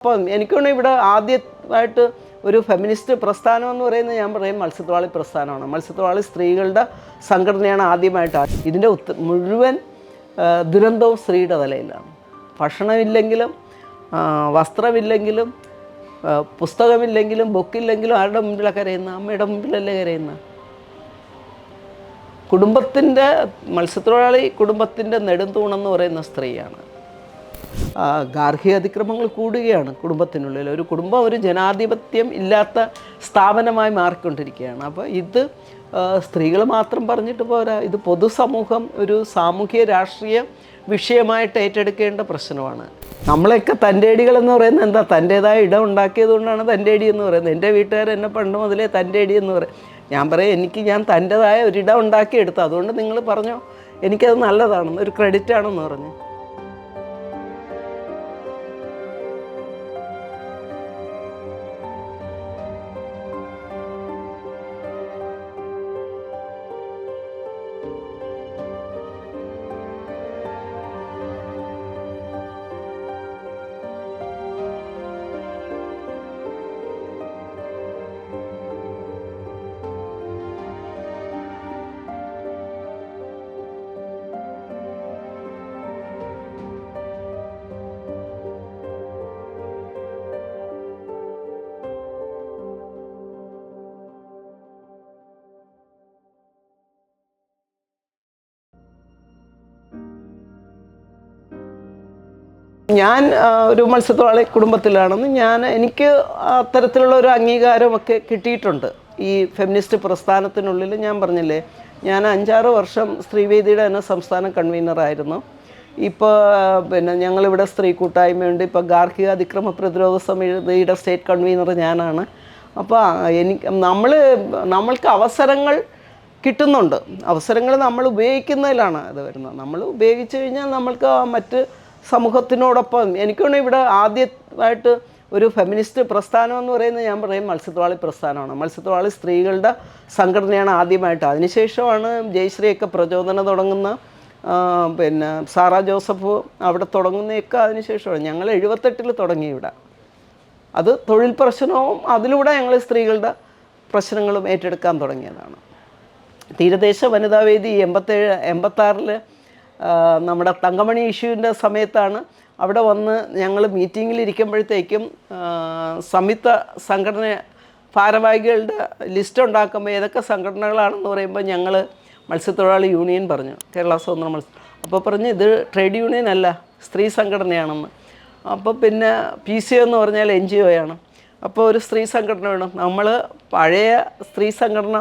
അപ്പം എനിക്കൊന്ന് ഇവിടെ ആദ്യമായിട്ട് ഒരു ഫെമിനിസ്റ്റ് പ്രസ്ഥാനം എന്ന് പറയുന്നത് ഞാൻ പറയും മത്സ്യത്തൊഴിലാളി പ്രസ്ഥാനമാണ്. മത്സ്യത്തൊഴിലാളി സ്ത്രീകളുടെ സംഘടനയാണ് ആദ്യമായിട്ട്. ഇതിൻ്റെ മുഴുവൻ ദുരന്തവും സ്ത്രീയുടെ തലയിലാണ്. ഭക്ഷണമില്ലെങ്കിലും വസ്ത്രമില്ലെങ്കിലും പുസ്തകമില്ലെങ്കിലും ബുക്കില്ലെങ്കിലും ആരുടെ മുമ്പിലാണ് കരയുന്നത്? അമ്മയുടെ മുമ്പിലല്ലേ കരയുന്നത്? കുടുംബത്തിൻ്റെ മത്സ്യത്തൊഴിലാളി കുടുംബത്തിൻ്റെ നെടുംതൂണെന്ന് പറയുന്ന സ്ത്രീയാണ്. ഗാർഹിക അതിക്രമങ്ങൾ കൂടുകയാണ് കുടുംബത്തിനുള്ളിൽ. ഒരു കുടുംബം ഒരു ജനാധിപത്യം ഇല്ലാത്ത സ്ഥാപനമായി മാറിക്കൊണ്ടിരിക്കുകയാണ്. അപ്പോൾ ഇത് സ്ത്രീകൾ മാത്രം പറഞ്ഞിട്ട് പോരാ, ഇത് പൊതുസമൂഹം ഒരു സാമൂഹിക രാഷ്ട്രീയ വിഷയമായിട്ട് ഏറ്റെടുക്കേണ്ട പ്രശ്നമാണ്. നമ്മളെയൊക്കെ തൻ്റേടികളെന്ന് പറയുന്നത് എന്താ? തൻ്റേതായ ഇടം ഉണ്ടാക്കിയത് കൊണ്ടാണ് തൻ്റേടി എന്ന് പറയുന്നത്. എൻ്റെ വീട്ടുകാർ എന്നെ പണ്ട് മുതലേ തൻ്റേടി എന്ന് പറയും. ഞാൻ പറയും ഞാൻ തൻ്റേതായ ഒരിടം ഉണ്ടാക്കിയെടുത്തു, അതുകൊണ്ട് നിങ്ങൾ പറഞ്ഞോ എനിക്കത് നല്ലതാണെന്ന്, ഒരു ക്രെഡിറ്റാണെന്ന് പറഞ്ഞു. ഞാൻ ഒരു മത്സ്യത്തൊഴിലാളി കുടുംബത്തിലാണെന്ന് എനിക്ക് അത്തരത്തിലുള്ള ഒരു അംഗീകാരമൊക്കെ കിട്ടിയിട്ടുണ്ട്. ഈ ഫെമിനിസ്റ്റ് പ്രസ്ഥാനത്തിനുള്ളിൽ ഞാൻ പറഞ്ഞില്ലേ, ഞാൻ 5-6 വർഷം സ്ത്രീവേദിയുടെ തന്നെ സംസ്ഥാന കൺവീനറായിരുന്നു. ഇപ്പോൾ ഞങ്ങളിവിടെ സ്ത്രീ കൂട്ടായ്മയുണ്ട്. ഇപ്പോൾ ഗാർഹിക അതിക്രമ പ്രതിരോധ സമിതിയുടെ സ്റ്റേറ്റ് കൺവീനർ ഞാനാണ്. അപ്പോൾ നമ്മൾക്ക് അവസരങ്ങൾ കിട്ടുന്നുണ്ട്. അവസരങ്ങൾ നമ്മൾ ഉപയോഗിക്കുന്നതിലാണ് അത് വരുന്നത്. നമ്മൾ ഉപയോഗിച്ച് കഴിഞ്ഞാൽ നമ്മൾക്ക് മറ്റ് സമൂഹത്തിനോടൊപ്പം എനിക്കൊന്ന് ഇവിടെ ആദ്യമായിട്ട് ഒരു ഫെമിനിസ്റ്റ് പ്രസ്ഥാനം എന്ന് പറയുന്നത് ഞാൻ പറയും മത്സ്യത്തൊഴിലാളി പ്രസ്ഥാനമാണ്. മത്സ്യത്തൊഴിലാളി സ്ത്രീകളുടെ സംഘടനയാണ് ആദ്യമായിട്ട്. അതിനുശേഷമാണ് ജയശ്രീയൊക്കെ പ്രചോദനം തുടങ്ങുന്ന സാറാ ജോസഫ് അവിടെ തുടങ്ങുന്നതൊക്കെ അതിനുശേഷമാണ്. ഞങ്ങൾ 78-ൽ തുടങ്ങി ഇവിടെ. അത് തൊഴിൽ പ്രശ്നവും അതിലൂടെ ഞങ്ങൾ സ്ത്രീകളുടെ പ്രശ്നങ്ങളും ഏറ്റെടുക്കാൻ തുടങ്ങിയതാണ്. തീരദേശ വനിതാവേദി 87-86 നമ്മുടെ തങ്കമണി ഇഷ്യൂവിൻ്റെ സമയത്താണ് അവിടെ വന്ന് ഞങ്ങൾ മീറ്റിങ്ങിലിരിക്കുമ്പോഴത്തേക്കും സംയുക്ത സംഘടന ഭാരവാഹികളുടെ ലിസ്റ്റ് ഉണ്ടാക്കുമ്പോൾ ഏതൊക്കെ സംഘടനകളാണെന്ന് പറയുമ്പോൾ ഞങ്ങൾ മത്സ്യത്തൊഴിലാളി യൂണിയൻ പറഞ്ഞു, കേരള സ്വതന്ത്ര അപ്പോൾ പറഞ്ഞു ഇത് ട്രേഡ് യൂണിയൻ അല്ല, സ്ത്രീ സംഘടനയാണെന്ന്. അപ്പോൾ പിന്നെ PCO എന്ന് പറഞ്ഞാൽ NGO ആണ്. അപ്പോൾ ഒരു സ്ത്രീ സംഘടന വേണം. നമ്മൾ പഴയ സ്ത്രീ സംഘടന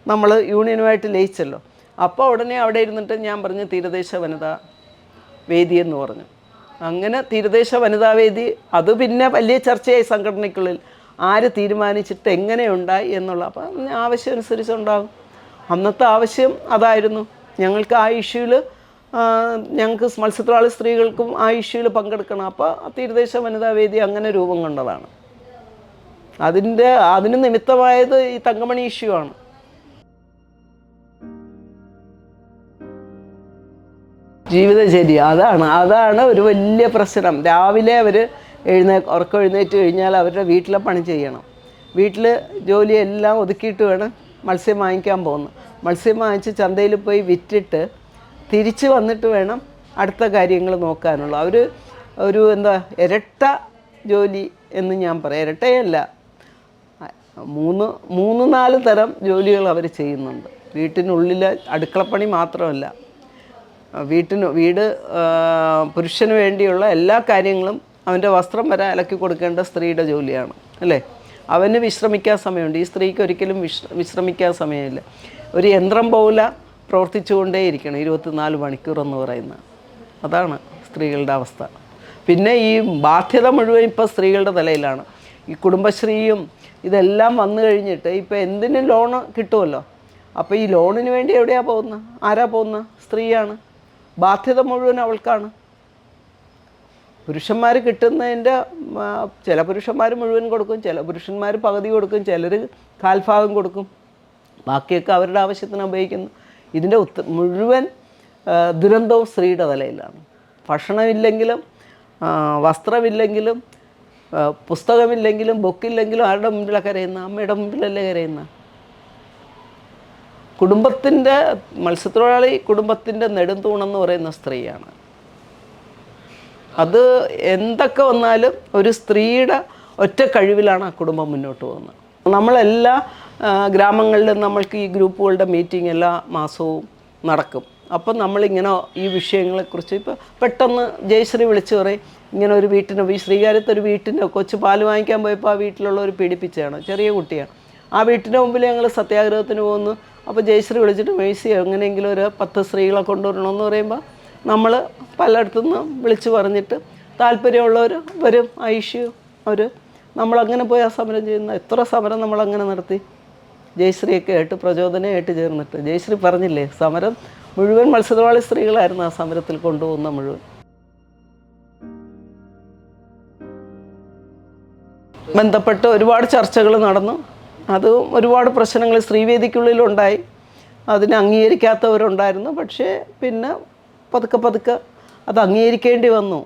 നമ്മൾ യൂണിയനുമായിട്ട് ലയിച്ചല്ലോ. അപ്പോൾ ഉടനെ അവിടെ ഇരുന്നിട്ട് ഞാൻ പറഞ്ഞു തീരദേശ വനിതാ വേദി എന്ന് പറഞ്ഞു. അങ്ങനെ തീരദേശ വനിതാ വേദി അത് പിന്നെ വലിയ ചർച്ചയായി സംഘടനയ്ക്കുള്ളിൽ. ആര് തീരുമാനിച്ചിട്ട് എങ്ങനെയുണ്ടായി എന്നുള്ള. അപ്പം ആവശ്യം അനുസരിച്ചുണ്ടാകും. അന്നത്തെ ആവശ്യം അതായിരുന്നു. ഞങ്ങൾക്ക് ആ ഇഷ്യൂവിൽ ഞങ്ങൾക്ക് മത്സ്യത്തൊഴിലാളി സ്ത്രീകൾക്കും ആ ഇഷ്യൂവിൽ പങ്കെടുക്കണം. അപ്പോൾ തീരദേശ വനിതാ വേദി അങ്ങനെ രൂപം കൊണ്ടതാണ്. അതിന് നിമിത്തമായത് ഈ തങ്കമണി ഇഷ്യൂ ആണ്. ജീവിതചര്യ അതാണ് ഒരു വലിയ പ്രശ്നം. രാവിലെ അവർ ഉറക്കം എഴുന്നേറ്റ് കഴിഞ്ഞാൽ അവരുടെ വീട്ടിലെ പണി ചെയ്യണം. വീട്ടിൽ ജോലിയെല്ലാം ഒതുക്കിയിട്ട് വേണം മത്സ്യം വാങ്ങിക്കാൻ പോകുന്നത്. മത്സ്യം വാങ്ങിച്ച് ചന്തയിൽ പോയി വിറ്റിട്ട് തിരിച്ച് വന്നിട്ട് വേണം അടുത്ത കാര്യങ്ങൾ നോക്കാനുള്ള. ഒരു ഇരട്ട ജോലി എന്ന് ഞാൻ പറയാം. ഇരട്ടയല്ല, 3-4 തരം ജോലികൾ അവർ ചെയ്യുന്നുണ്ട്. വീട്ടിനുള്ളിൽ അടുക്കളപ്പണി മാത്രമല്ല, വീട് പുരുഷന് വേണ്ടിയുള്ള എല്ലാ കാര്യങ്ങളും അവൻ്റെ വസ്ത്രം വരെ അലക്കി കൊടുക്കേണ്ട സ്ത്രീയുടെ ജോലിയാണ് അല്ലേ. അവന് വിശ്രമിക്കാൻ സമയമുണ്ട്. ഈ സ്ത്രീക്ക് ഒരിക്കലും വിശ്രമിക്കാൻ സമയമില്ല. ഒരു യന്ത്രം പോലെ പ്രവർത്തിച്ചുകൊണ്ടേയിരിക്കണം 24 മണിക്കൂർ എന്ന് പറയുന്നത്. അതാണ് സ്ത്രീകളുടെ അവസ്ഥ. പിന്നെ ഈ ബാധ്യത മുഴുവൻ ഇപ്പോൾ സ്ത്രീകളുടെ തലയിലാണ്. ഈ കുടുംബശ്രീയും ഇതെല്ലാം വന്നു കഴിഞ്ഞിട്ട് ഇപ്പോൾ എന്തിനും ലോണ് കിട്ടുമല്ലോ. അപ്പോൾ ഈ ലോണിന് വേണ്ടി എവിടെയാണ് പോകുന്നത്? ആരാ പോകുന്നത്? സ്ത്രീയാണ്. ബാധ്യത മുഴുവൻ അവൾക്കാണ്. പുരുഷന്മാർ കിട്ടുന്നതിൻ്റെ ചില പുരുഷന്മാർ മുഴുവൻ കൊടുക്കും, ചില പുരുഷന്മാർ പകുതി കൊടുക്കും, ചിലർ കാൽഭാഗം കൊടുക്കും, ബാക്കിയൊക്കെ അവരുടെ ആവശ്യത്തിന് ഉപയോഗിക്കുന്നു. ഇതിൻ്റെ മുഴുവൻ ദുരന്തവും സ്ത്രീയുടെ തലയിലാണ്. ഭക്ഷണമില്ലെങ്കിലും വസ്ത്രമില്ലെങ്കിലും പുസ്തകമില്ലെങ്കിലും ബുക്കില്ലെങ്കിലും ആരുടെ മുമ്പിലാണ് കരയുന്ന? അമ്മയുടെ മുമ്പിലല്ലേ കരയുന്ന? കുടുംബത്തിൻ്റെ മത്സ്യത്തൊഴിലാളി കുടുംബത്തിൻ്റെ നെടുംതൂണെന്ന് പറയുന്ന സ്ത്രീയാണ്. അത് എന്തൊക്കെ വന്നാലും ഒരു സ്ത്രീയുടെ ഒറ്റ കഴിവിലാണ് ആ കുടുംബം മുന്നോട്ട് പോകുന്നത്. നമ്മളെല്ലാ ഗ്രാമങ്ങളിലും നമ്മൾക്ക് ഈ ഗ്രൂപ്പുകളുടെ മീറ്റിംഗ് എല്ലാ മാസവും നടക്കും. അപ്പം നമ്മളിങ്ങനെ ഈ വിഷയങ്ങളെക്കുറിച്ച് ഇപ്പോൾ പെട്ടെന്ന് ജയശ്രീ വിളിച്ചു പറയും, ഇങ്ങനെ ഒരു വീട്ടിന് ഈ ശ്രീകാര്യത്തൊരു വീട്ടിൻ്റെ കൊച്ചു പാല് വാങ്ങിക്കാൻ പോയപ്പോൾ ആ വീട്ടിലുള്ളവർ പീഡിപ്പിച്ചതാണ്, ചെറിയ കുട്ടിയാണ്. ആ വീട്ടിൻ്റെ മുമ്പിൽ ഞങ്ങൾ സത്യാഗ്രഹത്തിന് പോകുന്നു. അപ്പോൾ ജയശ്രീ വിളിച്ചിട്ട് മേഴ്സി എങ്ങനെയെങ്കിലും ഒരു 10 സ്ത്രീകളെ കൊണ്ടുവരണമെന്ന് പറയുമ്പോൾ നമ്മൾ പലയിടത്തുനിന്ന് വിളിച്ച് പറഞ്ഞിട്ട് താല്പര്യമുള്ളവർ വരും. ഐഷ്യു അവർ നമ്മളങ്ങനെ പോയി ആ സമരം ചെയ്യുന്ന എത്ര സമരം നമ്മളങ്ങനെ നടത്തി. ജയശ്രീയൊക്കെ ആയിട്ട് പ്രചോദനമായിട്ട് ചേർന്നിട്ട് ജയശ്രീ പറഞ്ഞില്ലേ, സമരം മുഴുവൻ മത്സ്യത്തൊഴിലാളി സ്ത്രീകളായിരുന്നു ആ സമരത്തിൽ കൊണ്ടുപോകുന്ന മുഴുവൻ. ബന്ധപ്പെട്ട് ഒരുപാട് ചർച്ചകൾ നടന്നു. അത് ഒരുപാട് പ്രശ്നങ്ങൾ സ്ത്രീവേദിക്കുള്ളിലുണ്ടായി. അതിനെ അംഗീകരിക്കാത്തവരുണ്ടായിരുന്നു. പക്ഷേ പിന്നെ പതുക്കെ അത് അംഗീകരിക്കേണ്ടി വന്നു.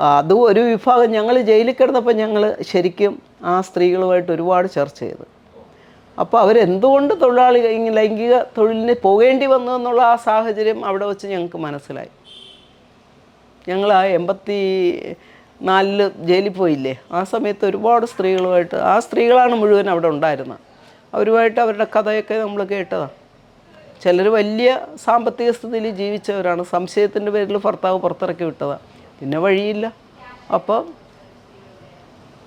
അത് ഒരു വിഭാഗം ഞങ്ങൾ ജയിലിൽ കിടന്നപ്പോൾ ഞങ്ങൾ ശരിക്കും ആ സ്ത്രീകളുമായിട്ട് ഒരുപാട് ചർച്ച ചെയ്തു. അപ്പോൾ അവരെന്തുകൊണ്ട് ലൈംഗിക തൊഴിലിന് പോകേണ്ടി വന്നു എന്നുള്ള ആ സാഹചര്യം അവിടെ വെച്ച് ഞങ്ങൾക്ക് മനസ്സിലായി. ഞങ്ങൾ ആ 84 ജയിലിൽ പോയില്ലേ, ആ സമയത്ത് ഒരുപാട് സ്ത്രീകളുമായിട്ട്, ആ സ്ത്രീകളാണ് മുഴുവൻ അവിടെ ഉണ്ടായിരുന്നത്. അവരുമായിട്ട് അവരുടെ കഥയൊക്കെ നമ്മൾ കേട്ടതാണ്. ചിലർ വലിയ സാമ്പത്തിക സ്ഥിതിയിൽ ജീവിച്ചവരാണ്. സംശയത്തിൻ്റെ പേരിൽ ഭർത്താവ് പുറത്തിറക്കി വിട്ടതാണ്. പിന്നെ വഴിയില്ല, അപ്പം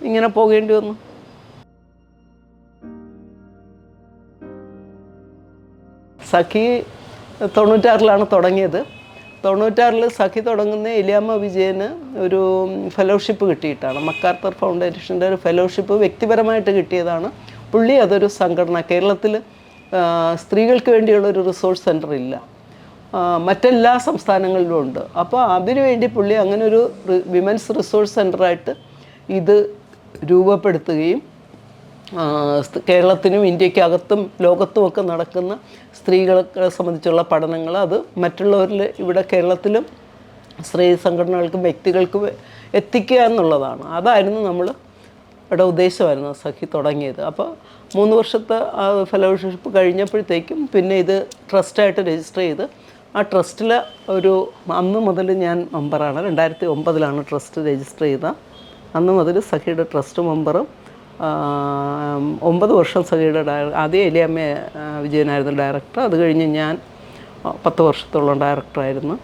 ഇങ്ങനെ പോകേണ്ടി വന്നു. സഖി 96 തുടങ്ങിയത്. 96 സഖി തുടങ്ങുന്ന എലിയാമ്മ വിജയന് ഒരു ഫെലോഷിപ്പ് കിട്ടിയിട്ടാണ്. മക്കാർത്തർ ഫൗണ്ടേഷൻ്റെ ഒരു ഫെലോഷിപ്പ് വ്യക്തിപരമായിട്ട് കിട്ടിയതാണ്. പുള്ളി അതൊരു സംഘടന, കേരളത്തിൽ സ്ത്രീകൾക്ക് വേണ്ടിയുള്ളൊരു റിസോഴ്സ് സെൻറ്റർ ഇല്ല, മറ്റെല്ലാ സംസ്ഥാനങ്ങളിലും ഉണ്ട്. അപ്പോൾ അതിനുവേണ്ടി പുള്ളി അങ്ങനെ ഒരു വിമൻസ് റിസോഴ്സ് സെൻ്ററായിട്ട് ഇത് രൂപപ്പെടുത്തുകയും കേരളത്തിനും ഇന്ത്യക്കകത്തും ലോകത്തുമൊക്കെ നടക്കുന്ന സ്ത്രീകളെ സംബന്ധിച്ചുള്ള പഠനങ്ങൾ അത് മറ്റുള്ളവരിൽ ഇവിടെ കേരളത്തിലും സ്ത്രീ സംഘടനകൾക്കും വ്യക്തികൾക്കും എത്തിക്കുക എന്നുള്ളതാണ്. അതായിരുന്നു ഇവിടെ ഉദ്ദേശമായിരുന്നു സഖി തുടങ്ങിയത്. അപ്പോൾ 3 വർഷത്തെ ഫെലോഷിപ്പ് കഴിഞ്ഞപ്പോഴത്തേക്കും പിന്നെ ഇത് ട്രസ്റ്റായിട്ട് രജിസ്റ്റർ ചെയ്ത് ആ ട്രസ്റ്റിൽ അന്ന് മുതൽ ഞാൻ മെമ്പറാണ്. 2009 ട്രസ്റ്റ് രജിസ്റ്റർ ചെയ്ത. അന്ന് മുതൽ സഖിയുടെ ട്രസ്റ്റ് മെമ്പറും 9 വർഷം സഖിയുടെ ആദ്യം എലിയാമ്മ വിജയനായിരുന്നു ഡയറക്ടർ. അത് കഴിഞ്ഞ് ഞാൻ 10 വർഷത്തോളം ഡയറക്ടറായിരുന്നു.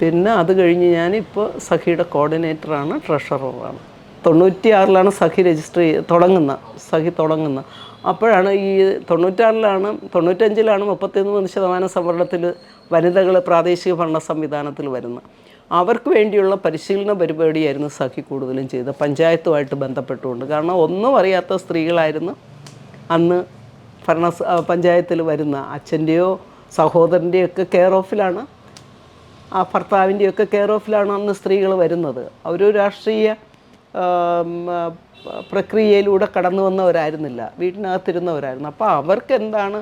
പിന്നെ അത് കഴിഞ്ഞ് ഞാനിപ്പോൾ സഖിയുടെ കോർഡിനേറ്ററാണ്, ട്രഷററാണ്. 96 സഖി സഖി തുടങ്ങുന്ന. അപ്പോഴാണ് ഈ 96 95 33% സംവരണത്തിൽ വനിതകൾ പ്രാദേശിക ഭരണ സംവിധാനത്തിൽ വരുന്നത്. അവർക്ക് വേണ്ടിയുള്ള പരിശീലന പരിപാടിയായിരുന്നു സഖി കൂടുതലും ചെയ്തത്, പഞ്ചായത്തുമായിട്ട് ബന്ധപ്പെട്ടുകൊണ്ട്. കാരണം ഒന്നും അറിയാത്ത സ്ത്രീകളായിരുന്നു അന്ന് പഞ്ചായത്തിൽ വരുന്ന. അച്ഛൻ്റെയോ സഹോദരൻ്റെയോ ഒക്കെ കെയർ ഓഫിലാണ്, ആ ഭർത്താവിൻ്റെയൊക്കെ കെയർ ഓഫിലാണ് അന്ന് സ്ത്രീകൾ വരുന്നത്. ഒരു രാഷ്ട്രീയ പ്രക്രിയയിലൂടെ കടന്നു വന്നവരായിരുന്നില്ല, വീട്ടിനകത്തിരുന്നവരായിരുന്നു. അപ്പോൾ അവർക്ക് എന്താണ്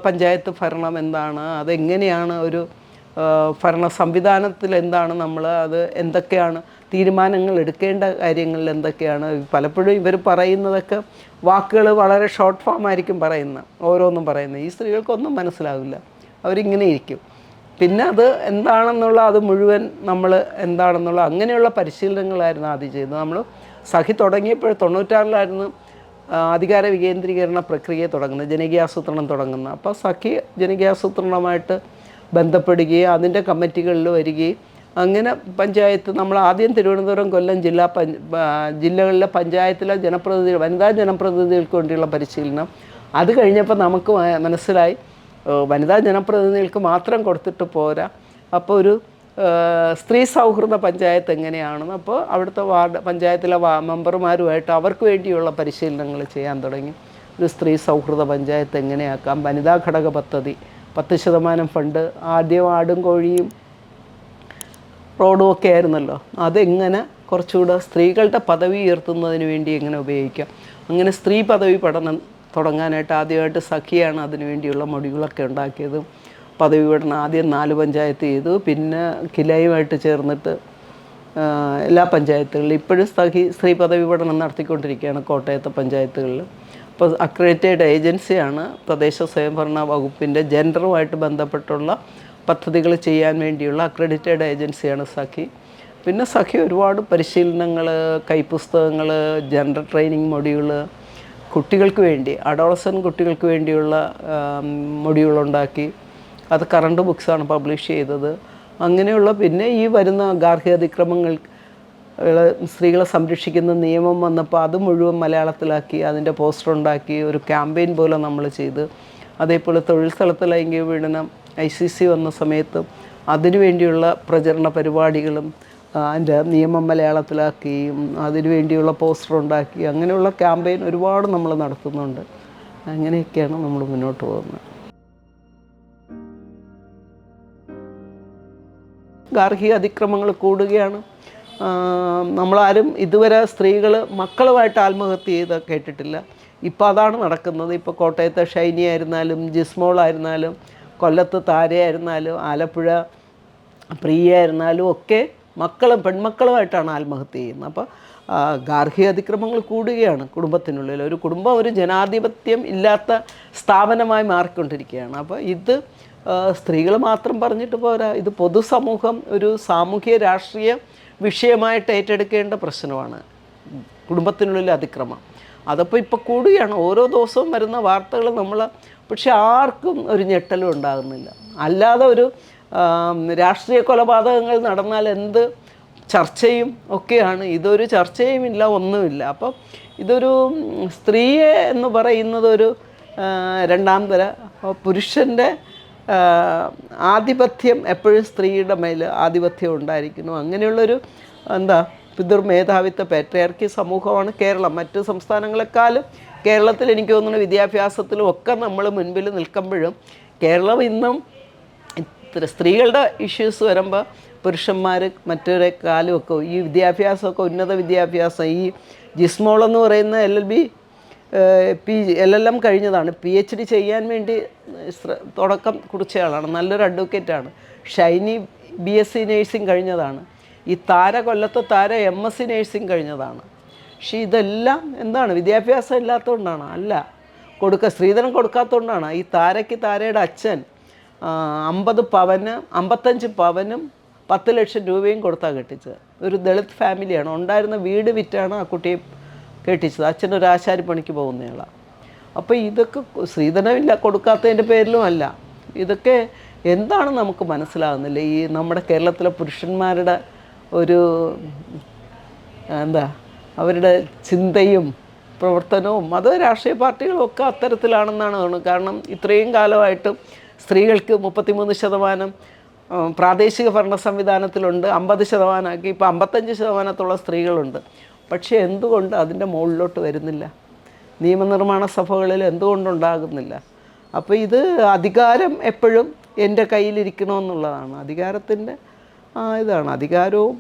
പഞ്ചായത്ത് ഭരണം, എന്താണ് അതെങ്ങനെയാണ്, ഒരു ഭരണ സംവിധാനത്തിൽ എന്താണ് അത് എന്തൊക്കെയാണ് തീരുമാനങ്ങൾ എടുക്കേണ്ട കാര്യങ്ങളിൽ എന്തൊക്കെയാണ്. പലപ്പോഴും ഇവർ പറയുന്നതൊക്കെ വാക്കുകൾ വളരെ ഷോർട്ട് ഫോം ആയിരിക്കും ഓരോന്നും പറയുന്നത്. ഈ സ്ത്രീകൾക്കൊന്നും മനസ്സിലാവില്ല, അവരിങ്ങനെ ഇരിക്കും. പിന്നെ അത് എന്താണെന്നുള്ള അത് മുഴുവൻ എന്താണെന്നുള്ള അങ്ങനെയുള്ള പരിശീലനങ്ങളായിരുന്നു ആദ്യം ചെയ്തത്. നമ്മൾ സഖി തുടങ്ങിയപ്പോൾ 96 അധികാര വികേന്ദ്രീകരണ പ്രക്രിയ തുടങ്ങുന്നത്, ജനകീയാസൂത്രണം തുടങ്ങുന്നത്. അപ്പോൾ സഖി ജനകീയാസൂത്രണമായിട്ട് ബന്ധപ്പെടുകയും അതിൻ്റെ കമ്മിറ്റികളിൽ വരികയും അങ്ങനെ പഞ്ചായത്ത് നമ്മൾ ആദ്യം തിരുവനന്തപുരം, കൊല്ലം ജില്ലകളിലെ പഞ്ചായത്തിലെ വനിതാ ജനപ്രതിനിധികൾക്ക് വേണ്ടിയുള്ള പരിശീലനം. അത് കഴിഞ്ഞപ്പോൾ നമുക്ക് മനസ്സിലായി വനിതാ ജനപ്രതിനിധികൾക്ക് മാത്രം കൊടുത്തിട്ട് പോരാ, അപ്പോൾ ഒരു സ്ത്രീ സൗഹൃദ പഞ്ചായത്ത് എങ്ങനെയാണെന്ന്. അപ്പോൾ അവിടുത്തെ പഞ്ചായത്തിലെ മെമ്പർമാരുമായിട്ട് അവർക്ക് വേണ്ടിയുള്ള പരിശീലനങ്ങൾ ചെയ്യാൻ തുടങ്ങി. ഒരു സ്ത്രീ സൗഹൃദ പഞ്ചായത്ത് എങ്ങനെയാക്കാം, വനിതാ ഘടക പദ്ധതി 10% ഫണ്ട്, ആദ്യം ആടും കോഴിയും റോഡും ഒക്കെ ആയിരുന്നല്ലോ, അതെങ്ങനെ കുറച്ചുകൂടെ സ്ത്രീകളുടെ പദവി ഉയർത്തുന്നതിന് വേണ്ടി എങ്ങനെ ഉപയോഗിക്കാം. അങ്ങനെ സ്ത്രീ പദവി പഠനം തുടങ്ങാനായിട്ട് ആദ്യമായിട്ട് സഖിയാണ് അതിനു വേണ്ടിയുള്ള മൊഡ്യൂളൊക്കെ ഉണ്ടാക്കിയത്. പദവി പഠനം ആദ്യം 4 പഞ്ചായത്ത് ചെയ്തു, പിന്നെ കിലയുമായിട്ട് ചേർന്നിട്ട് എല്ലാ പഞ്ചായത്തുകളിലും ഇപ്പോഴും സ്ത്രീ പദവി പഠനം നടത്തിക്കൊണ്ടിരിക്കുകയാണ് കോട്ടയത്തെ പഞ്ചായത്തുകളിൽ. അപ്പോൾ അക്രഡിറ്റേഡ് ഏജൻസിയാണ് തദ്ദേശ സ്വയംഭരണ വകുപ്പിൻ്റെ ജെൻഡറുമായിട്ട് ബന്ധപ്പെട്ടുള്ള പദ്ധതികൾ ചെയ്യാൻ വേണ്ടിയുള്ള അക്രഡിറ്റേഡ് ഏജൻസിയാണ് സഖി. പിന്നെ സഖി ഒരുപാട് പരിശീലനങ്ങൾ, കൈപ്പുസ്തകങ്ങൾ, ജെൻഡർ ട്രെയിനിങ് മൊഡ്യൂള്, കുട്ടികൾക്ക് വേണ്ടി അഡോളസൻ കുട്ടികൾക്ക് വേണ്ടിയുള്ള മൊഡ്യൂളുണ്ടാക്കി. അത് കറണ്ട് ബുക്സാണ് പബ്ലിഷ് ചെയ്തത്. അങ്ങനെയുള്ള പിന്നെ ഈ വരുന്ന ഗാർഹിക അതിക്രമങ്ങൾ സ്ത്രീകളെ സംരക്ഷിക്കുന്ന നിയമം വന്നപ്പോൾ അത് മുഴുവൻ മലയാളത്തിലാക്കി അതിൻ്റെ പോസ്റ്റർ ഉണ്ടാക്കി ഒരു ക്യാമ്പയിൻ പോലെ നമ്മൾ ചെയ്ത്. അതേപോലെ തൊഴിൽ സ്ഥലത്ത് ലൈംഗിക പീഡനം ICC വന്ന സമയത്ത് അതിനുവേണ്ടിയുള്ള പ്രചരണ പരിപാടികളും അതിൻ്റെ നിയമം മലയാളത്തിലാക്കിയും അതിനുവേണ്ടിയുള്ള പോസ്റ്റർ ഉണ്ടാക്കി അങ്ങനെയുള്ള ക്യാമ്പയിൻ ഒരുപാട് നമ്മൾ നടത്തുന്നുണ്ട്. അങ്ങനെയൊക്കെയാണ് നമ്മൾ മുന്നോട്ട് പോകുന്നത്. ഗാർഹിക അതിക്രമങ്ങൾ കൂടുകയാണ്. നമ്മളാരും ഇതുവരെ സ്ത്രീകൾ മക്കളുമായിട്ട് ആത്മഹത്യ ചെയ്ത് കേട്ടിട്ടില്ല. ഇപ്പോൾ അതാണ് നടക്കുന്നത്. ഇപ്പോൾ കോട്ടയത്തെ ഷൈനി ആയിരുന്നാലും, ജിസ്മോളായിരുന്നാലും, കൊല്ലത്ത് താരയായിരുന്നാലും, ആലപ്പുഴ പ്രിയ ആയിരുന്നാലും ഒക്കെ പെൺമക്കളുമായിട്ടാണ് ആത്മഹത്യ ചെയ്യുന്നത്. അപ്പോൾ ഗാർഹിക അതിക്രമങ്ങൾ കൂടുകയാണ് കുടുംബത്തിനുള്ളിൽ. ഒരു കുടുംബം ഒരു ജനാധിപത്യം ഇല്ലാത്ത സ്ഥാപനമായി മാറിക്കൊണ്ടിരിക്കുകയാണ്. അപ്പോൾ ഇത് സ്ത്രീകൾ മാത്രം പറഞ്ഞിട്ട് പോരാ, ഇത് പൊതുസമൂഹം ഒരു സാമൂഹ്യ രാഷ്ട്രീയ വിഷയമായിട്ട് ഏറ്റെടുക്കേണ്ട പ്രശ്നമാണ് കുടുംബത്തിനുള്ളിൽ അതിക്രമം. അതപ്പോൾ ഇപ്പോൾ കൂടുകയാണ്. ഓരോ ദിവസവും വരുന്ന വാർത്തകൾ പക്ഷെ ആർക്കും ഒരു ഞെട്ടലും ഉണ്ടാകുന്നില്ല. അല്ലാതെ ഒരു രാഷ്ട്രീയ കൊലപാതകങ്ങൾ നടന്നാൽ എന്ത് ചർച്ചയും ഒക്കെയാണ്. ഇതൊരു ചർച്ചയുമില്ല, ഒന്നുമില്ല. അപ്പം ഇതൊരു സ്ത്രീയെ എന്ന് പറയുന്നത് ഒരു രണ്ടാം തര പുരുഷൻ്റെ ആധിപത്യം എപ്പോഴും സ്ത്രീയുടെ മേൽ ആധിപത്യം ഉണ്ടായിരിക്കുന്നു. അങ്ങനെയുള്ളൊരു പിതൃമേധാവിത്വ പാട്രിയാർക്കി സമൂഹമാണ് കേരളം. മറ്റ് സംസ്ഥാനങ്ങളെക്കാളും കേരളത്തിൽ എനിക്ക് തോന്നുന്നു വിദ്യാഭ്യാസത്തിലും ഒക്കെ നമ്മൾ മുൻപിൽ നിൽക്കുമ്പോഴും കേരളം ഇന്നും സ്ത്രീകളുടെ ഇഷ്യൂസ് വരുമ്പോൾ പുരുഷന്മാർ മറ്റൊരെക്കാളും ഒക്കെ ഈ വിദ്യാഭ്യാസമൊക്കെ ഉന്നത വിദ്യാഭ്യാസം ഈ ജിസ്മോളെന്ന് പറയുന്ന LLM കഴിഞ്ഞതാണ്. PhD ചെയ്യാൻ വേണ്ടി തുടക്കം കുറിച്ചയാളാണ്. നല്ലൊരു അഡ്വക്കേറ്റാണ്. ഷൈനി BSc നേഴ്സിംഗ് കഴിഞ്ഞതാണ്. ഈ കൊല്ലത്തെ താര MSc നേഴ്സിംഗ് കഴിഞ്ഞതാണ്. പക്ഷേ ഇതെല്ലാം എന്താണ്? വിദ്യാഭ്യാസം ഇല്ലാത്തതുകൊണ്ടാണ്? അല്ല, സ്ത്രീധനം കൊടുക്കാത്തതുകൊണ്ടാണ്. ഈ താരയുടെ അച്ഛൻ 50 പവന് 55 പവനും 10 ലക്ഷം രൂപയും കൊടുത്താണ് കെട്ടിച്ചത്. ഒരു ദളിത് ഫാമിലിയാണ്. ഉണ്ടായിരുന്ന വീട് വിറ്റാണ് ആ കുട്ടിയെ കെട്ടിച്ചത്. അച്ഛനൊരു ആശാരിപ്പണിക്ക് പോകുന്നയാളാണ്. അപ്പോൾ ഇതൊക്കെ സ്ത്രീധനമില്ല കൊടുക്കാത്തതിൻ്റെ പേരിലും അല്ല. ഇതൊക്കെ എന്താണ് നമുക്ക് മനസ്സിലാകുന്നില്ല. ഈ നമ്മുടെ കേരളത്തിലെ പുരുഷന്മാരുടെ ഒരു അവരുടെ ചിന്തയും പ്രവർത്തനവും അത് രാഷ്ട്രീയ പാർട്ടികളും ഒക്കെ അത്തരത്തിലാണെന്നാണ് തോന്നുന്നത്. കാരണം ഇത്രയും കാലമായിട്ടും സ്ത്രീകൾക്ക് 33% പ്രാദേശിക ഭരണ സംവിധാനത്തിലുണ്ട്. 50% ഇപ്പോൾ 55% സ്ത്രീകളുണ്ട്. പക്ഷേ എന്തുകൊണ്ട് അതിൻ്റെ മുകളിലോട്ട് വരുന്നില്ല? നിയമനിർമ്മാണ സഭകളിൽ എന്തുകൊണ്ടുണ്ടാകുന്നില്ല? അപ്പോൾ ഇത് അധികാരം എപ്പോഴും എൻ്റെ കയ്യിലിരിക്കണമെന്നുള്ളതാണ്. അധികാരത്തിൻ്റെ ഇതാണ്. അധികാരവും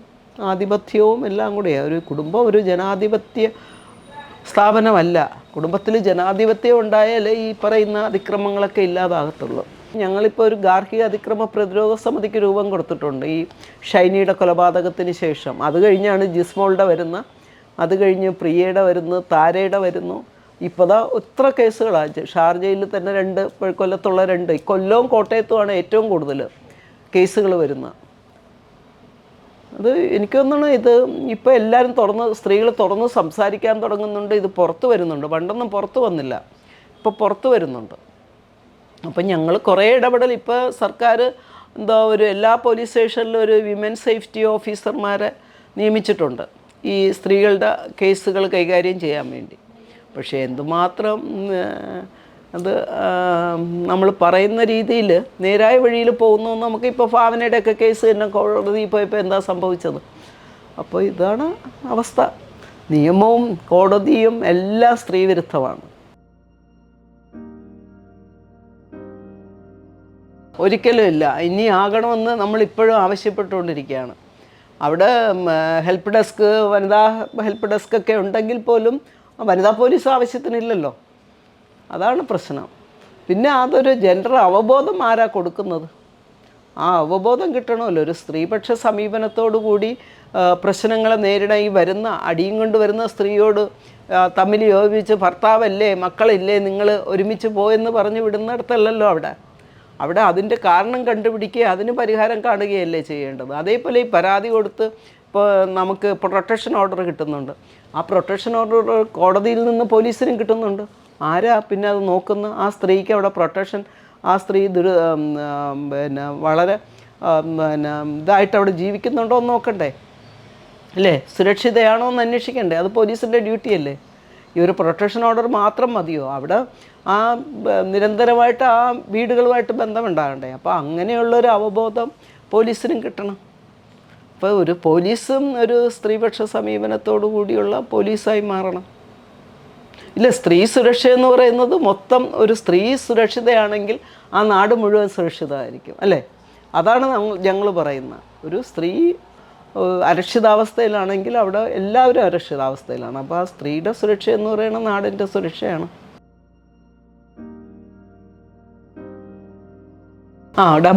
ആധിപത്യവും എല്ലാം കൂടെയാണ്. ഒരു കുടുംബം ഒരു ജനാധിപത്യ സ്ഥാപനമല്ല. കുടുംബത്തിൽ ജനാധിപത്യം ഉണ്ടായാലേ ഈ പറയുന്ന അതിക്രമങ്ങളൊക്കെ ഇല്ലാതാകത്തുള്ളൂ. ഞങ്ങളിപ്പോൾ ഒരു ഗാർഹിക അതിക്രമ പ്രതിരോധ സമിതിക്ക് രൂപം കൊടുത്തിട്ടുണ്ട്. ഈ ഷൈനിയുടെ കൊലപാതകത്തിന് ശേഷം അത് കഴിഞ്ഞാണ് ജിസ്മോളുടെ വരുന്ന, അത് കഴിഞ്ഞ് പ്രിയയുടെ വരുന്നു, താരയുടെ വരുന്നു. ഇപ്പോൾ എത്ര കേസുകളാണ്. ഷാർജയിൽ തന്നെ 2, കൊല്ലത്തുള്ള 2, കൊല്ലവും കോട്ടയത്തുമാണ് ഏറ്റവും കൂടുതൽ കേസുകൾ വരുന്നത്. അത് എനിക്ക് തോന്നുന്നു ഇത് ഇപ്പോൾ എല്ലാവരും സ്ത്രീകൾ തുറന്ന് സംസാരിക്കാൻ തുടങ്ങുന്നുണ്ട്. ഇത് പുറത്ത് വരുന്നുണ്ട്. പണ്ടൊന്നും പുറത്ത് വന്നില്ല, ഇപ്പോൾ പുറത്ത് വരുന്നുണ്ട്. അപ്പം ഞങ്ങൾ കുറേ ഇടപെടൽ ഇപ്പോൾ സർക്കാർ എല്ലാ പോലീസ് സ്റ്റേഷനിലും ഒരു വിമൻ സേഫ്റ്റി ഓഫീസർമാരെ നിയമിച്ചിട്ടുണ്ട് ഈ സ്ത്രീകളുടെ കേസുകൾ കൈകാര്യം ചെയ്യാൻ വേണ്ടി. പക്ഷേ എന്തുമാത്രം അത് നമ്മൾ പറയുന്ന രീതിയിൽ നേരായ വഴിയിൽ പോകുന്നു. നമുക്കിപ്പോൾ ഭാവനയുടെയൊക്കെ കേസ് തന്നെ കോടതിയിൽ പോയപ്പോൾ എന്താ സംഭവിച്ചത്? അപ്പോൾ ഇതാണ് അവസ്ഥ. നിയമവും കോടതിയും എല്ലാം സ്ത്രീവിരുദ്ധമാണ്. ഒരിക്കലും ഇല്ല. ഇനി ആകണമെന്ന് നമ്മളിപ്പോഴും ആവശ്യപ്പെട്ടുകൊണ്ടിരിക്കുകയാണ്. അവിടെ ഹെൽപ്പ് ഡെസ്ക്, വനിതാ ഹെൽപ്പ് ഡെസ്ക് ഒക്കെ ഉണ്ടെങ്കിൽ പോലും വനിതാ പോലീസ് ആവശ്യത്തിനില്ലല്ലോ. അതാണ് പ്രശ്നം. പിന്നെ അതൊരു ജെൻഡർ അവബോധം ആരാ കൊടുക്കുന്നത്? ആ അവബോധം കിട്ടണമല്ലോ. ഒരു സ്ത്രീപക്ഷ സമീപനത്തോടു കൂടി പ്രശ്നങ്ങളെ നേരിടാൻ ഈ വരുന്ന അടിയും കൊണ്ട് വരുന്ന സ്ത്രീയോട് തമ്മിൽ യോജിച്ച് ഭർത്താവല്ലേ മക്കളില്ലേ നിങ്ങൾ ഒരുമിച്ച് പോയെന്ന് പറഞ്ഞ് വിടുന്നിടത്തല്ലല്ലോ അവിടെ അതിൻ്റെ കാരണം കണ്ടുപിടിക്കുക, അതിന് പരിഹാരം കാണുകയല്ലേ ചെയ്യേണ്ടത്. അതേപോലെ ഈ പരാതി കൊടുത്ത് ഇപ്പോൾ നമുക്ക് പ്രൊട്ടക്ഷൻ ഓർഡർ കിട്ടുന്നുണ്ട്. ആ പ്രൊട്ടക്ഷൻ ഓർഡർ കോടതിയിൽ നിന്ന് പോലീസിനും കിട്ടുന്നുണ്ട്. ആരാ പിന്നെ അത് നോക്കുന്ന? ആ സ്ത്രീക്ക് അവിടെ പ്രൊട്ടക്ഷൻ, ആ സ്ത്രീ പിന്നെ വളരെ പിന്നെ ഇതായിട്ട് അവിടെ ജീവിക്കുന്നുണ്ടോ എന്ന് നോക്കണ്ടേ അല്ലേ? സുരക്ഷിതയാണോ എന്ന് അന്വേഷിക്കണ്ടേ? അത് പോലീസിൻ്റെ ഡ്യൂട്ടിയല്ലേ? ഈ ഒരു പ്രൊട്ടക്ഷൻ ഓർഡർ മാത്രം മതിയോ? അവിടെ ആ നിരന്തരമായിട്ട് ആ വീടുകളുമായിട്ട് ബന്ധമുണ്ടാകണ്ടേ? അപ്പോൾ അങ്ങനെയുള്ളൊരു അവബോധം പോലീസിനും കിട്ടണം. അപ്പോൾ ഒരു പോലീസും ഒരു സ്ത്രീപക്ഷ സമീപനത്തോടു കൂടിയുള്ള പോലീസായി മാറണം. ഇല്ല, സ്ത്രീ സുരക്ഷ എന്ന് പറയുന്നത് മൊത്തം ഒരു സ്ത്രീ സുരക്ഷിതയാണെങ്കിൽ ആ നാട് മുഴുവൻ സുരക്ഷിതമായിരിക്കും അല്ലേ? അതാണ് ഞങ്ങൾ പറയുന്നത്. ഒരു സ്ത്രീ അരക്ഷിതാവസ്ഥയിലാണെങ്കിൽ അവിടെ എല്ലാവരും അരക്ഷിതാവസ്ഥയിലാണ്. അപ്പോൾ ആ സ്ത്രീയുടെ സുരക്ഷ എന്ന് പറയുന്നത് നാടിൻ്റെ സുരക്ഷയാണ്.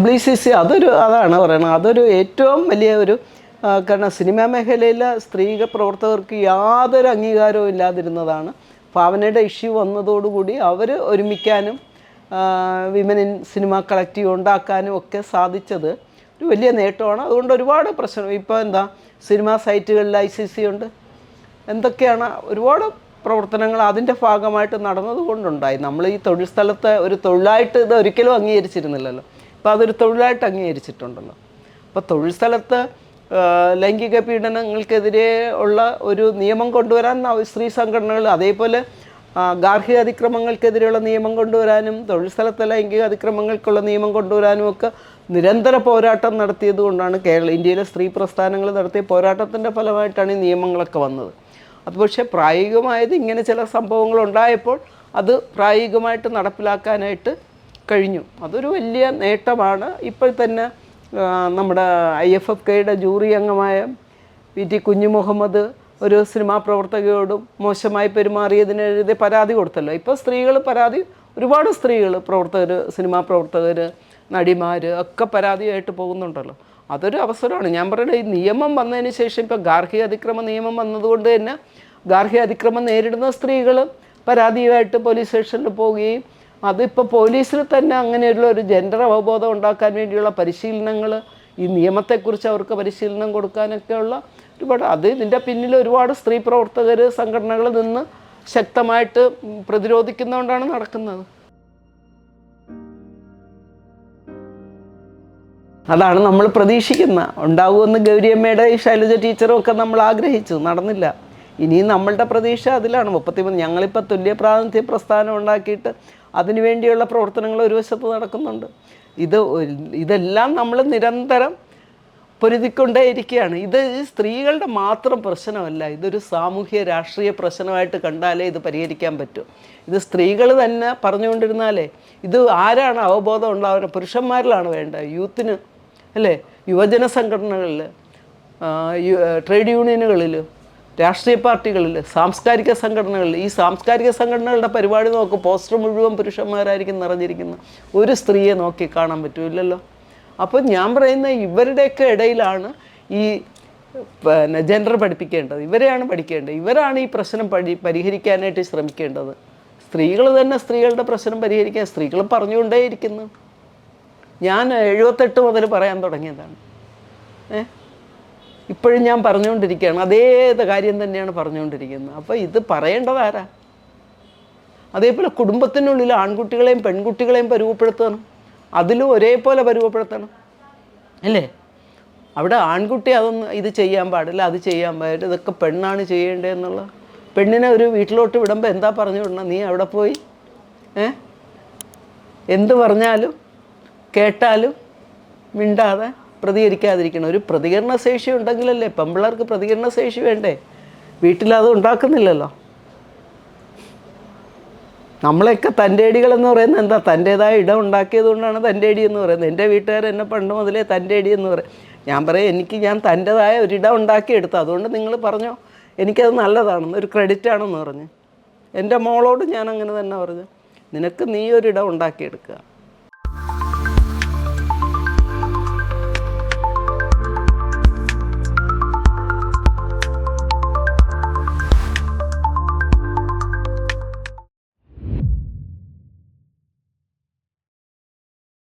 WCC അതാണ് പറയുന്നത്. അതൊരു ഏറ്റവും വലിയ ഒരു കാരണം സിനിമാ മേഖലയിലെ സ്ത്രീ പ്രവർത്തകർക്ക് യാതൊരു അംഗീകാരവും ഇല്ലാതിരുന്നതാണ്. ഭാവനയുടെ ഇഷ്യൂ വന്നതോടുകൂടി അവർ ഒരുമിക്കാനും വിമൻ ഇൻ സിനിമ കളക്റ്റീവ് ഉണ്ടാക്കാനും ഒക്കെ സാധിച്ചത് ഒരു വലിയ നേട്ടമാണ്. അതുകൊണ്ട് ഒരുപാട് പ്രശ്നം ഇപ്പോൾ എന്താ സിനിമാ സൈറ്റുകളിൽ ICC ഉണ്ട്, എന്തൊക്കെയാണ് ഒരുപാട് പ്രവർത്തനങ്ങൾ അതിൻ്റെ ഭാഗമായിട്ട് നടന്നതുകൊണ്ടുണ്ടായി. നമ്മൾ ഈ തൊഴിൽ സ്ഥലത്തെ ഒരു തൊഴിലായിട്ട് ഇത് ഒരിക്കലും അംഗീകരിച്ചിരുന്നില്ലല്ലോ. ഇപ്പോൾ അതൊരു തൊഴിലായിട്ട് അംഗീകരിച്ചിട്ടുണ്ടല്ലോ. അപ്പോൾ തൊഴിൽ സ്ഥലത്ത് ലൈംഗിക പീഡനങ്ങൾക്കെതിരെ ഉള്ള ഒരു നിയമം കൊണ്ടുവരാൻ സ്ത്രീ സംഘടനകൾ, അതേപോലെ ഗാർഹിക അതിക്രമങ്ങൾക്കെതിരെയുള്ള നിയമം കൊണ്ടുവരാനും തൊഴിൽ സ്ഥലത്തെ ലൈംഗിക അതിക്രമങ്ങൾക്കുള്ള നിയമം കൊണ്ടുവരാനും ഒക്കെ നിരന്തര പോരാട്ടം നടത്തിയത് കൊണ്ടാണ് ഇന്ത്യയിലെ സ്ത്രീ പ്രസ്ഥാനങ്ങൾ നടത്തിയ പോരാട്ടത്തിൻ്റെ ഫലമായിട്ടാണ് ഈ നിയമങ്ങളൊക്കെ വന്നത്. അത് പക്ഷേ പ്രായോഗികമായത് ഇങ്ങനെ ചില സംഭവങ്ങൾ ഉണ്ടായപ്പോൾ അത് പ്രായോഗികമായിട്ട് നടപ്പിലാക്കാനായിട്ട് കഴിഞ്ഞു. അതൊരു വലിയ നേട്ടമാണ്. ഇപ്പോൾ തന്നെ നമ്മുടെ IFFKയുടെ ജൂറി അംഗമായ PT കുഞ്ഞുമുഹമ്മദ് ഒരു സിനിമാ പ്രവർത്തകയോടും മോശമായി പെരുമാറിയതിനെതിരെ പരാതി കൊടുത്തല്ലോ. ഇപ്പോൾ ഒരുപാട് സ്ത്രീകൾ പ്രവർത്തകർ, സിനിമാ പ്രവർത്തകർ, നടിമാർ ഒക്കെ പരാതിയായിട്ട് പോകുന്നുണ്ടല്ലോ. അതൊരു അവസരമാണ്. ഞാൻ പറയുന്നത് ഈ നിയമം വന്നതിന് ശേഷം ഇപ്പോൾ ഗാർഹിക അതിക്രമ നിയമം വന്നതുകൊണ്ട് തന്നെ ഗാർഹിക അതിക്രമം നേരിടുന്ന സ്ത്രീകൾ പരാതിയുമായിട്ട് പോലീസ് സ്റ്റേഷനിൽ പോവുകയും അതിപ്പോൾ പോലീസിൽ തന്നെ അങ്ങനെയുള്ള ഒരു ജെൻഡർ അവബോധം ഉണ്ടാക്കാൻ വേണ്ടിയുള്ള പരിശീലനങ്ങൾ, ഈ നിയമത്തെക്കുറിച്ച് അവർക്ക് പരിശീലനം കൊടുക്കാനൊക്കെയുള്ള ഒരുപാട് ഇതിൻ്റെ പിന്നിൽ ഒരുപാട് സ്ത്രീ പ്രവർത്തകർ, സംഘടനകൾ നിന്ന് ശക്തമായിട്ട് പ്രതിരോധിക്കുന്നതുകൊണ്ടാണ് നടക്കുന്നത്. അതാണ് നമ്മൾ ഉണ്ടാവുമെന്ന് ഗൗരിയമ്മയുടെ ശൈലജ ടീച്ചറും ഒക്കെ നമ്മൾ ആഗ്രഹിച്ചു, നടന്നില്ല. ഇനിയും നമ്മളുടെ പ്രതീക്ഷ അതിലാണ്. 33 ഞങ്ങളിപ്പോൾ തുല്യ പ്രാതിനിധ്യ പ്രസ്ഥാനം ഉണ്ടാക്കിയിട്ട് അതിനുവേണ്ടിയുള്ള പ്രവർത്തനങ്ങൾ ഒരു വശത്ത് നടക്കുന്നുണ്ട്. ഇതെല്ലാം നമ്മൾ നിരന്തരം പൊരുതിക്കൊണ്ടേയിരിക്കുകയാണ്. ഇത് സ്ത്രീകളുടെ മാത്രം പ്രശ്നമല്ല, ഇതൊരു സാമൂഹ്യ രാഷ്ട്രീയ പ്രശ്നമായിട്ട് കണ്ടാലേ ഇത് പരിഹരിക്കാൻ പറ്റൂ. ഇത് സ്ത്രീകൾ തന്നെ പറഞ്ഞുകൊണ്ടിരുന്നാലേ ഇത് ആരാണ് അവബോധം ഉണ്ടാവുക? പുരുഷന്മാരിലാണ് വേണ്ടത്, യൂത്തിന് അല്ലേ, യുവജന സംഘടനകളിൽ, ട്രേഡ് യൂണിയനുകളിൽ, രാഷ്ട്രീയ പാർട്ടികളിൽ, സാംസ്കാരിക സംഘടനകളിൽ. ഈ സാംസ്കാരിക സംഘടനകളുടെ പരിപാടി നോക്ക്, പോസ്റ്റർ മുഴുവൻ പുരുഷന്മാരായിരിക്കും നിറഞ്ഞിരിക്കുന്നത്. ഒരു സ്ത്രീയെ നോക്കി കാണാൻ പറ്റില്ലല്ലോ. അപ്പോൾ ഞാൻ പറയുന്ന ഇവരുടെയൊക്കെ ഇടയിലാണ് ഈ ജെൻഡർ പഠിപ്പിക്കേണ്ടത്. ഇവരെയാണ് പഠിക്കേണ്ടത്. ഇവരാണ് ഈ പ്രശ്നം പരിഹരിക്കാനായിട്ട് ശ്രമിക്കേണ്ടത്. സ്ത്രീകൾ തന്നെ സ്ത്രീകളുടെ പ്രശ്നം പരിഹരിക്കാൻ സ്ത്രീകൾ പറഞ്ഞുകൊണ്ടേയിരിക്കുന്നു. ഞാൻ 78 മുതൽ പറയാൻ തുടങ്ങിയതാണ്. ഇപ്പോഴും ഞാൻ പറഞ്ഞുകൊണ്ടിരിക്കുകയാണ്, അതേ കാര്യം തന്നെയാണ് പറഞ്ഞുകൊണ്ടിരിക്കുന്നത്. അപ്പോൾ ഇത് പറയേണ്ടത് ആരാ? അതേപോലെ കുടുംബത്തിനുള്ളിൽ ആൺകുട്ടികളെയും പെൺകുട്ടികളെയും പരുവപ്പെടുത്തണം, അതിലും ഒരേപോലെ പരുവപ്പെടുത്തണം അല്ലേ? അവിടെ ആൺകുട്ടി ഇത് ചെയ്യാൻ പാടില്ല, അത് ചെയ്യാൻ പാടില്ല, ഇതൊക്കെ പെണ്ണാണ് ചെയ്യേണ്ടതെന്നുള്ള. പെണ്ണിനെ ഒരു വീട്ടിലോട്ട് വിടുമ്പോൾ എന്താ പറഞ്ഞു വിടണം? നീ അവിടെ പോയി എന്ത് പറഞ്ഞാലും കേട്ടാലും മിണ്ടാതെ പ്രതികരിക്കാതിരിക്കണം. ഒരു പ്രതികരണശേഷി ഉണ്ടെങ്കിലല്ലേ, പെമ്പിള്ളേർക്ക് പ്രതികരണശേഷി വേണ്ടേ? വീട്ടിലത് ഉണ്ടാക്കുന്നില്ലല്ലോ. നമ്മളെയൊക്കെ തൻ്റേടികളെന്ന് പറയുന്നത് എന്താ? തൻ്റേതായ ഇടം ഉണ്ടാക്കിയത് കൊണ്ടാണ് തൻ്റേടി എന്ന് പറയുന്നത്. എൻ്റെ വീട്ടുകാർ എന്നെ പണ്ട് മുതലേ തൻ്റേടി എന്ന് പറയും. ഞാൻ പറയും, ഞാൻ തൻ്റേതായ ഒരിടം ഉണ്ടാക്കിയെടുത്തു, അതുകൊണ്ട് നിങ്ങൾ പറഞ്ഞോ എനിക്കത് നല്ലതാണെന്ന്, ഒരു ക്രെഡിറ്റാണെന്ന് പറഞ്ഞ്. എൻ്റെ മോളോട് ഞാൻ അങ്ങനെ തന്നെ പറഞ്ഞു, നീ ഒരിടം ഉണ്ടാക്കിയെടുക്കുക.